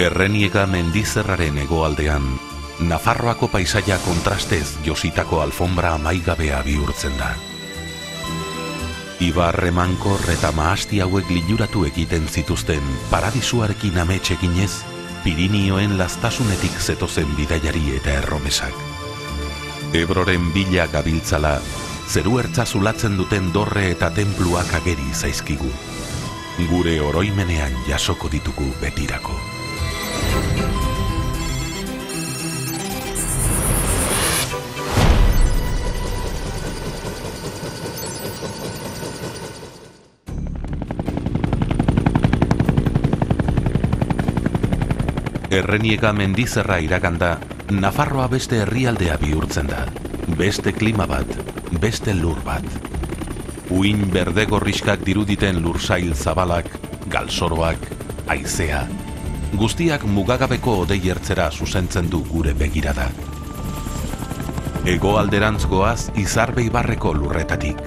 Erreniega mendizerraren hegoaldean, Nafarroako paisaia kontrastez jositako alfombra amaigabea bihurtzen da. Ibar emankor eta mahasti hauek liluratu egiten zituzten paradisuarekin amets eginez, Pirinioen lastasunetik zetozen bidaiari eta erromesak. Ebroren bila gabiltzala, zeru ertza zulatzen duten dorre eta tenpluak ageri zaizkigu. Gure oroimenean jasoko ditugu betirako. Erreniega mendizerra iraganda, Nafarroa beste herrialdea bihurtzen da. Beste klima bat, beste lur bat. Uin berde gorriskak diruditen lursail zabalak, galsoroak, haizea. Guztiak mugagabeko odei ertzera zuzentzen du gure begirada. Hegoalderantz goaz Izarbe ibarreko lurretatik.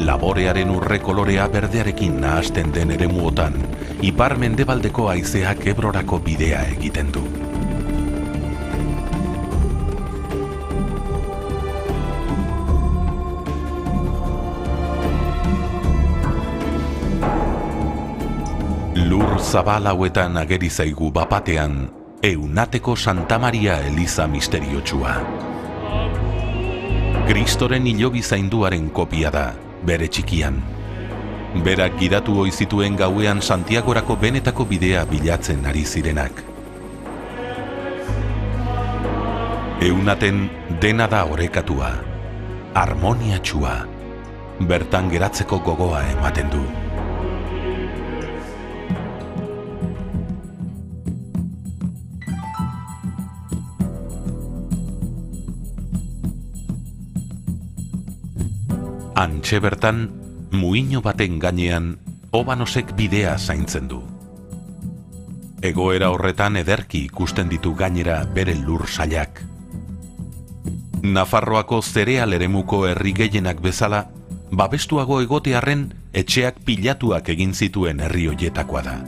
Laborearen urre kolorea berdearekin nahasten den eremuotan, ipar mendebaldeko haizeak Ebrorako bidea egiten du. Lur zabal hauetan ageri zaigu bapatean, Eunateko Santa Maria eliza misteriotsua. Kristoren hilobi zainduaren kopia da, bere txikian. Berak gidatu ohi zituen gauean Santiagorako benetako bidea bilatzen ari zirenak. Eunaten dena da orekatua, harmoniatsua, bertan geratzeko gogoa ematen du. Antxe bertan, muino baten gainean, Obanosek bidea zaintzen du. Egoera horretan ederki ikusten ditu gainera bere lur sailak. Nafarroako zereal eremuko herri gehienak bezala, babestuago egotearren etxeak pilatuak egin zituen herri hoietakoa da.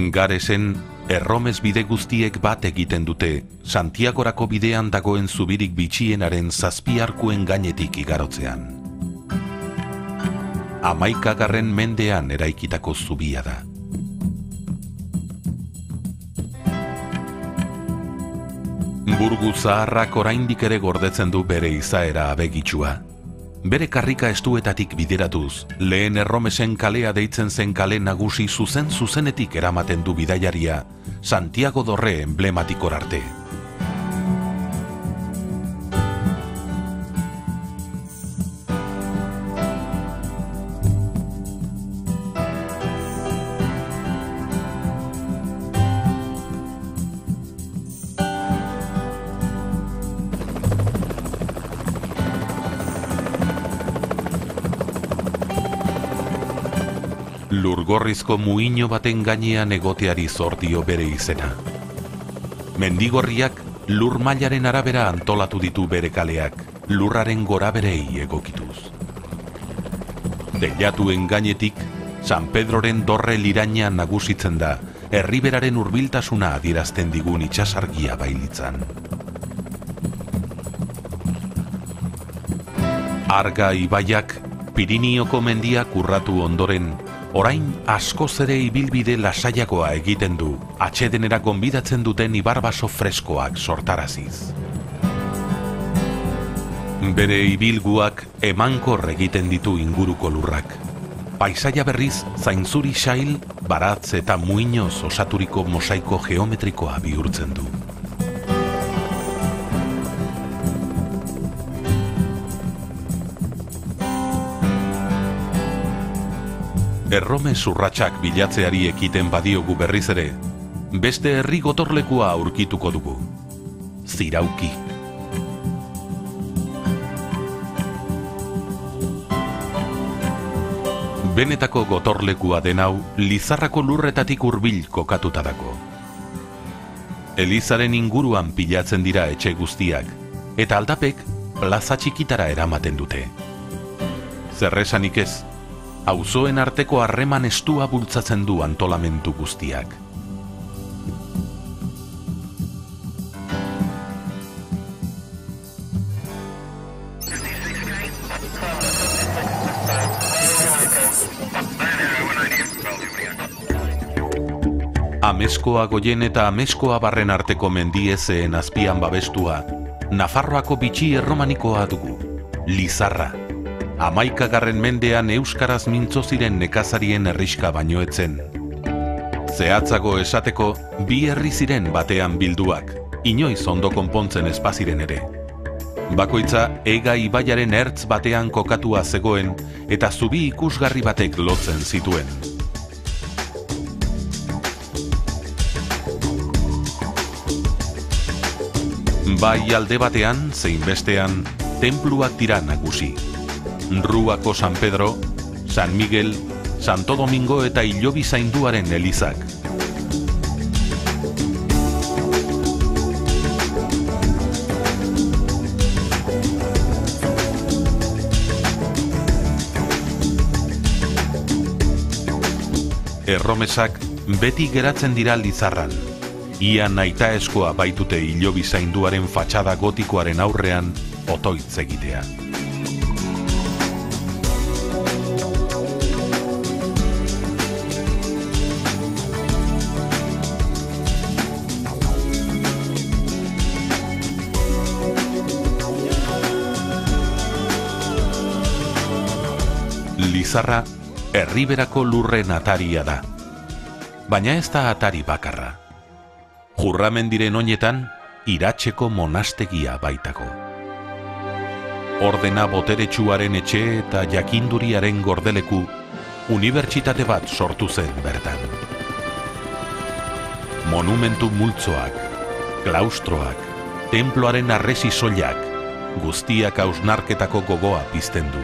Garesen, erromes bide guztiek bat egiten dute, Santiagorako bidean dagoen zubirik bitxienaren zazpiarkuen gainetik igarotzean. 11. mendean eraikitako zubia da. Burgu zaharrak oraindik ere gordetzen du bere izaera abegitsua. Bere karrika estuetatik bideratuz, lehen Erromesen kalea deitzen zen kale nagusi zuzenetik eramaten du bidaiaria, Santiago dorre enblematikor arte. Lurgorrizko muino baten gainean egoteari zor dio bere izena. Mendigorriak lur mailaren arabera antolatu ditu bere kaleak, lurraren goraberei egokituz. Teilatuen gainetik, San Pedroren dorre liraina nagusitzen da, herriberaren hurbiltasuna adierazten digun itsasargia bailitzan. Arga ibaiak Pirinioko mendiak urratu ondoren, orain askoz ere ibilbide lasaiagoa egiten du, atsedenera gonbidatzen duten ibarbaso freskoak sortaraziz. Bere ibilguak emankor egiten ditu inguruko lurrak. Paisaia berriz zainzuri sail, baratz eta muinoz osaturiko mosaiko geometrikoa bihurtzen du. Erromes urratsak bilatzeari ekiten badiogu berriz ere, beste herri gotorlekua aurkituko dugu. Zirauki. Benetako gotorlekua den hau Lizarrako lurretatik hurbil kokatuta dago. Elizaren inguruan pilatzen dira etxe guztiak, eta aldapek plaza txikitara eramaten dute. Zerresanik ez, auzoen arteko harreman estua bultzatzen du antolamentu guztiak. Ameskoa Goien eta Ameskoa Barren arteko mendiezeen azpian babestua, Nafarroako bitxi erromanikoa dugu, Lizarra. 11. mendean euskaraz mintzo ziren nekazarien herriska baino etzen. Zehatzago esateko, bi herri ziren batean bilduak, inoiz ondo konpontzen ez baziren ere. Bakoitza Ega ibaiaren ertz batean kokatua zegoen eta zubi ikusgarri batek lotzen zituen. Bai alde batean, zein bestean, tenpluak dira nagusi. Ruako San Pedro, San Miguel, Santo Domingo eta Hilobi Zainduaren elizak. Erromesak beti geratzen dira Lizarran. Ia nahitaezkoa baitute Hilobi Zainduaren fatxada gotikoaren aurrean otoitz egitea. Lizarra herriberako lurren ataria da. Baina ez da atari bakarra. Jurramendiren oinetan, Iratzeko monastegia baitago. Ordena boteretsuaren etxe eta jakinduriaren gordeleku, unibertsitate bat sortu zen bertan. Monumentu multzoak, klaustroak, tenploaren arresi soilak, guztiak hausnarketako gogoa pizten du.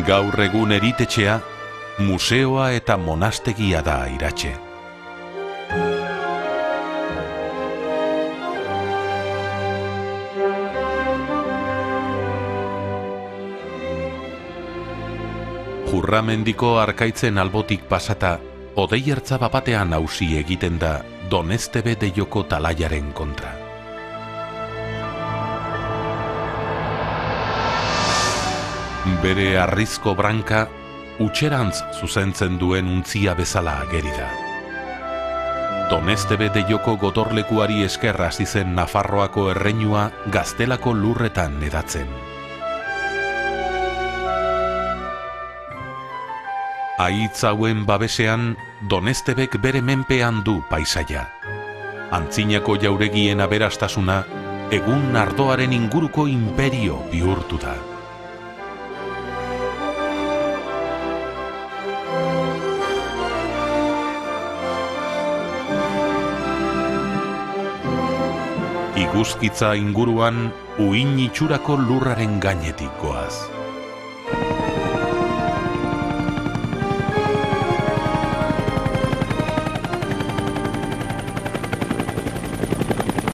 Gaur egun eritetxea, museoa eta monastegia da Iratxe. Jurramendiko arkaitzen albotik pasata, odeiertza bapatean hausi egiten da Donestebe Deioko talaiaren kontra. Bere harrizko branka, utxerantz zuzentzen duen untzia bezala ageri da. Donestebe Deioko gotorlekuari esker hasi zen Nafarroako erreinua Gaztelako lurretan edatzen. Aitz hauen babesean, Donestebek bere menpean du paisaia. Antzinako jauregien aberastasuna, egun ardoaren inguruko imperio bihurtu da. Iguzkitza inguruan, uin itxurako lurraren gainetik goaz.